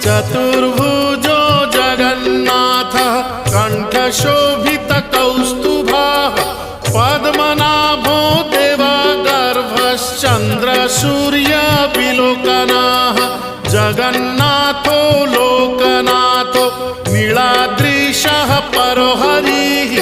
चतुर्भुजो जगन्नाथः कण्ठशोभितकौस्तुभः पद्मनाभो देवगर्भश्चन्द्रसूर्यविलोकनः जगन्नाथो लोकनाथो नीलाद्रीशः परो हरिः